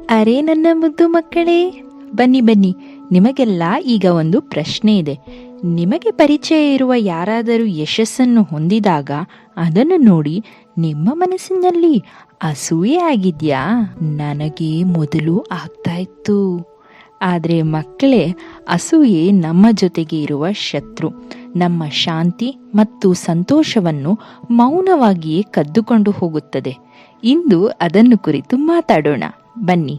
ಅರೆ ನನ್ನ ಮುದ್ದು ಮಕ್ಕಳೇ, ಬನ್ನಿ ಬನ್ನಿ. ನಿಮಗೆಲ್ಲ ಈಗ ಒಂದು ಪ್ರಶ್ನೆ ಇದೆ. ನಿಮಗೆ ಪರಿಚಯ ಇರುವ ಯಾರಾದರೂ ಯಶಸ್ಸನ್ನು ಹೊಂದಿದಾಗ ಅದನ್ನು ನೋಡಿ ನಿಮ್ಮ ಮನಸ್ಸಿನಲ್ಲಿ ಅಸೂಯೆ ಆಗಿದ್ಯಾ? ನನಗೆ ಮೊದಲು ಆಗ್ತಾ ಇತ್ತು. ಆದರೆ ಮಕ್ಕಳೇ, ಅಸೂಯೆ ನಮ್ಮ ಜೊತೆಗೆ ಇರುವ ಶತ್ರು. ನಮ್ಮ ಶಾಂತಿ ಮತ್ತು ಸಂತೋಷವನ್ನು ಮೌನವಾಗಿಯೇ ಕದ್ದುಕೊಂಡು ಹೋಗುತ್ತದೆ. ಇಂದು ಅದನ್ನು ಕುರಿತು ಮಾತಾಡೋಣ ಬನ್ನಿ.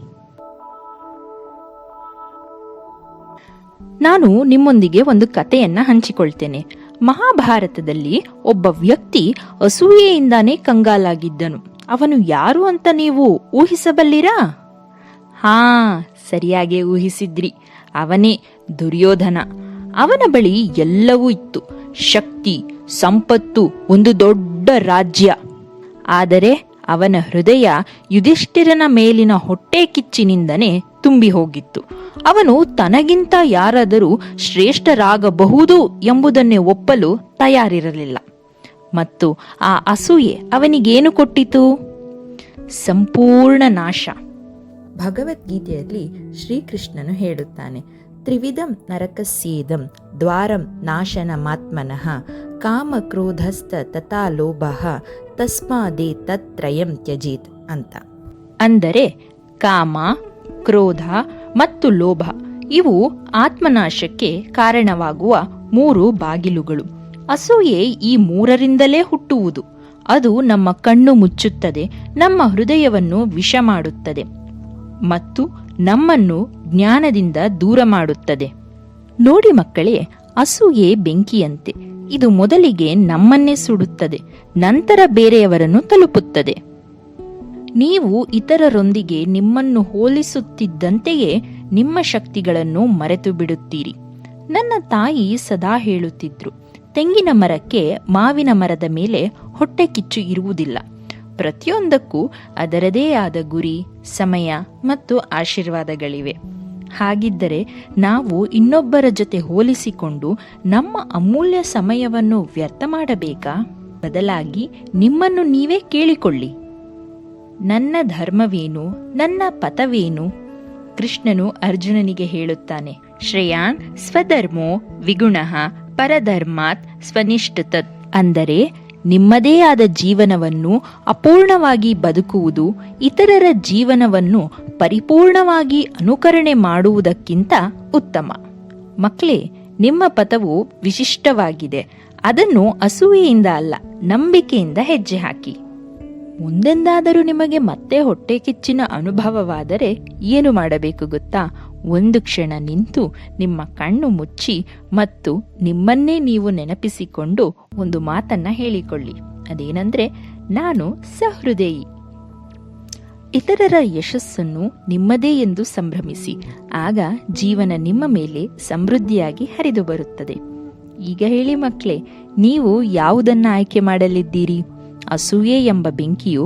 ನಾನು ನಿಮ್ಮೊಂದಿಗೆ ಒಂದು ಕಥೆಯನ್ನ ಹಂಚಿಕೊಳ್ತೇನೆ. ಮಹಾಭಾರತದಲ್ಲಿ ಒಬ್ಬ ವ್ಯಕ್ತಿ ಅಸೂಯೆಯಿಂದಾನೇ ಕಂಗಾಲಾಗಿದ್ದನು. ಅವನು ಯಾರು ಅಂತ ನೀವು ಊಹಿಸಬಲ್ಲಿರಾ? ಹಾ, ಸರಿಯಾಗಿ ಊಹಿಸಿದ್ರಿ. ಅವನೇ ದುರ್ಯೋಧನ. ಅವನ ಬಳಿ ಎಲ್ಲವೂ ಇತ್ತು: ಶಕ್ತಿ, ಸಂಪತ್ತು, ಒಂದು ದೊಡ್ಡ ರಾಜ್ಯ. ಆದರೆ ಅವನ ಹೃದಯ ಯುಧಿಷ್ಠಿರನ ಮೇಲಿನ ಹೊಟ್ಟೆ ಕಿಚ್ಚಿನಿಂದನೇ ತುಂಬಿ ಹೋಗಿತ್ತು. ಅವನು ತನಗಿಂತ ಯಾರಾದರೂ ಶ್ರೇಷ್ಠರಾಗಬಹುದು ಎಂಬುದನ್ನೇ ಒಪ್ಪಲು ತಯಾರಿರಲಿಲ್ಲ. ಮತ್ತು ಆ ಅಸೂಯೆ ಅವನಿಗೇನು ಕೊಟ್ಟಿತು? ಸಂಪೂರ್ಣ ನಾಶ. ಭಗವದ್ಗೀತೆಯಲ್ಲಿ ಶ್ರೀಕೃಷ್ಣನು ಹೇಳುತ್ತಾನೆ, ತ್ರಿವಿಧಂ ನರಕಸ್ಯೇದಂ ದ್ವಾರಂ ನಾಶನಮಾತ್ಮನಃ ಕಾಮ ಕ್ರೋಧಸ್ಥ ತಥಾ ಲೋಭಃ ತಸ್ಮಾದೇ ತತ್ರಯಂ ತ್ಯಜೇತ್ ಅಂತ. ಅಂದರೆ ಕಾಮ, ಕ್ರೋಧ ಮತ್ತು ಲೋಭ ಇವು ಆತ್ಮನಾಶಕ್ಕೆ ಕಾರಣವಾಗುವ 3 ಬಾಗಿಲುಗಳು. ಅಸೂಯೆ ಈ 3ರಿಂದಲೇ ಹುಟ್ಟುವುದು. ಅದು ನಮ್ಮ ಕಣ್ಣು ಮುಚ್ಚುತ್ತದೆ, ನಮ್ಮ ಹೃದಯವನ್ನು ವಿಷ ಮಾಡುತ್ತದೆ ಮತ್ತು ನಮ್ಮನ್ನು ಜ್ಞಾನದಿಂದ ದೂರ ಮಾಡುತ್ತದೆ. ನೋಡಿ ಮಕ್ಕಳೇ, ಅಸೂಯೆ ಬೆಂಕಿಯಂತೆ. ಇದು ಮೊದಲಿಗೆ ನಮ್ಮನ್ನೇ ಸುಡುತ್ತದೆ, ನಂತರ ಬೇರೆಯವರನ್ನು ತಲುಪುತ್ತದೆ. ನೀವು ಇತರರೊಂದಿಗೆ ನಿಮ್ಮನ್ನು ಹೋಲಿಸುತ್ತಿದ್ದಂತೆಯೇ ನಿಮ್ಮ ಶಕ್ತಿಗಳನ್ನು ಮರೆತು ಬಿಡುತ್ತೀರಿ. ನನ್ನ ತಾಯಿ ಸದಾ ಹೇಳುತ್ತಿದ್ರು, ತೆಂಗಿನ ಮರಕ್ಕೆ ಮಾವಿನ ಮರದ ಮೇಲೆ ಹೊಟ್ಟೆ ಕಿಚ್ಚು ಇರುವುದಿಲ್ಲ. ಪ್ರತಿಯೊಂದಕ್ಕೂ ಅದರದೇ ಆದ ಗುರಿ, ಸಮಯ ಮತ್ತು ಆಶೀರ್ವಾದಗಳಿವೆ. ಹಾಗಿದ್ದರೆ ನಾವು ಇನ್ನೊಬ್ಬರ ಜೊತೆ ಹೋಲಿಸಿಕೊಂಡು ನಮ್ಮ ಅಮೂಲ್ಯ ಸಮಯವನ್ನು ವ್ಯರ್ಥ ಮಾಡಬೇಕಾ? ಬದಲಾಗಿ ನಿಮ್ಮನ್ನು ನೀವೇ ಕೇಳಿಕೊಳ್ಳಿ, ನನ್ನ ಧರ್ಮವೇನು, ನನ್ನ ಪಥವೇನು? ಕೃಷ್ಣನು ಅರ್ಜುನನಿಗೆ ಹೇಳುತ್ತಾನೆ, ಶ್ರೇಯಾನ್ ಸ್ವಧರ್ಮೋ ವಿಗುಣಃ ಪರಧರ್ಮಾತ್ ಸ್ವನಿಷ್ಠತತ್. ಅಂದರೆ ನಿಮ್ಮದೇ ಆದ ಜೀವನವನ್ನು ಅಪೂರ್ಣವಾಗಿ ಬದುಕುವುದು ಇತರರ ಜೀವನವನ್ನು ಪರಿಪೂರ್ಣವಾಗಿ ಅನುಕರಣೆ ಮಾಡುವುದಕ್ಕಿಂತ ಉತ್ತಮ. ಮಕ್ಕಳೇ, ನಿಮ್ಮ ಪಥವು ವಿಶಿಷ್ಟವಾಗಿದೆ. ಅದನ್ನು ಅಸೂಯೆಯಿಂದ ಅಲ್ಲ, ನಂಬಿಕೆಯಿಂದ ಹೆಜ್ಜೆ ಹಾಕಿ. ಮುಂದೆಂದಾದರೂ ನಿಮಗೆ ಮತ್ತೆ ಹೊಟ್ಟೆ ಕಿಚ್ಚಿನ ಅನುಭವವಾದರೆ ಏನು ಮಾಡಬೇಕು ಗೊತ್ತಾ? ಒಂದು ಕ್ಷಣ ನಿಂತು ನಿಮ್ಮ ಕಣ್ಣು ಮುಚ್ಚಿ ಮತ್ತು ನಿಮ್ಮನ್ನೇ ನೀವು ನೆನಪಿಸಿಕೊಂಡು ಒಂದು ಮಾತನ್ನ ಹೇಳಿಕೊಳ್ಳಿ. ಅದೇನೆಂದ್ರೆ, ನಾನು ಸಹೃದಯಿ. ಇತರರ ಯಶಸ್ಸನ್ನು ನಿಮ್ಮದೇ ಎಂದು ಸಂಭ್ರಮಿಸಿ. ಆಗ ಜೀವನ ನಿಮ್ಮ ಮೇಲೆ ಸಮೃದ್ಧಿಯಾಗಿ ಹರಿದು ಬರುತ್ತದೆ. ಈಗ ಹೇಳಿ ಮಕ್ಕಳೇ, ನೀವು ಯಾವುದನ್ನ ಆಯ್ಕೆ ಮಾಡಲಿದ್ದೀರಿ? ಅಸೂಯೆ ಎಂಬ ಬೆಂಕಿಯೋ,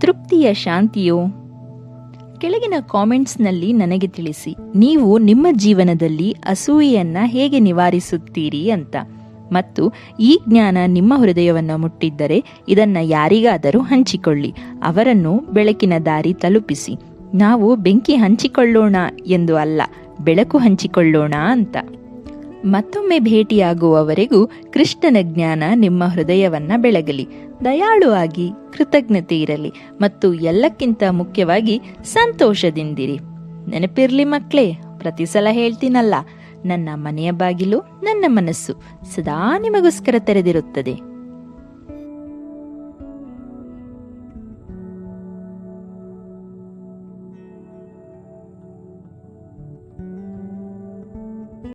ತೃಪ್ತಿಯ ಶಾಂತಿಯೋ? ಕೆಳಗಿನ ಕಾಮೆಂಟ್ಸ್ನಲ್ಲಿ ನನಗೆ ತಿಳಿಸಿ, ನೀವು ನಿಮ್ಮ ಜೀವನದಲ್ಲಿ ಅಸೂಯೆಯನ್ನ ಹೇಗೆ ನಿವಾರಿಸುತ್ತೀರಿ ಅಂತ. ಮತ್ತು ಈ ಜ್ಞಾನ ನಿಮ್ಮ ಹೃದಯವನ್ನು ಮುಟ್ಟಿದ್ದರೆ ಇದನ್ನ ಯಾರಿಗಾದರೂ ಹಂಚಿಕೊಳ್ಳಿ. ಅವರನ್ನು ಬೆಳಕಿನ ದಾರಿ ತಲುಪಿಸಿ. ನಾವು ಬೆಂಕಿ ಹಂಚಿಕೊಳ್ಳೋಣ ಎಂದು ಅಲ್ಲ, ಬೆಳಕು ಹಂಚಿಕೊಳ್ಳೋಣ ಅಂತ. ಮತ್ತೊಮ್ಮೆ ಭೇಟಿಯಾಗುವವರೆಗೂ ಕೃಷ್ಣನ ಜ್ಞಾನ ನಿಮ್ಮ ಹೃದಯವನ್ನ ಬೆಳಗಲಿ. ದಯಾಳು ಆಗಿ, ಕೃತಜ್ಞತೆ ಇರಲಿ ಮತ್ತು ಎಲ್ಲಕ್ಕಿಂತ ಮುಖ್ಯವಾಗಿ ಸಂತೋಷದಿಂದಿರಿ. ನೆನಪಿರ್ಲಿ ಮಕ್ಕಳೇ, ಪ್ರತಿ ಸಲ ಹೇಳ್ತೀನಲ್ಲ, ನನ್ನ ಮನೆಯ ಬಾಗಿಲು, ನನ್ನ ಮನಸ್ಸು ಸದಾ ನಿಮಗೋಸ್ಕರ ತೆರೆದಿರುತ್ತದೆ.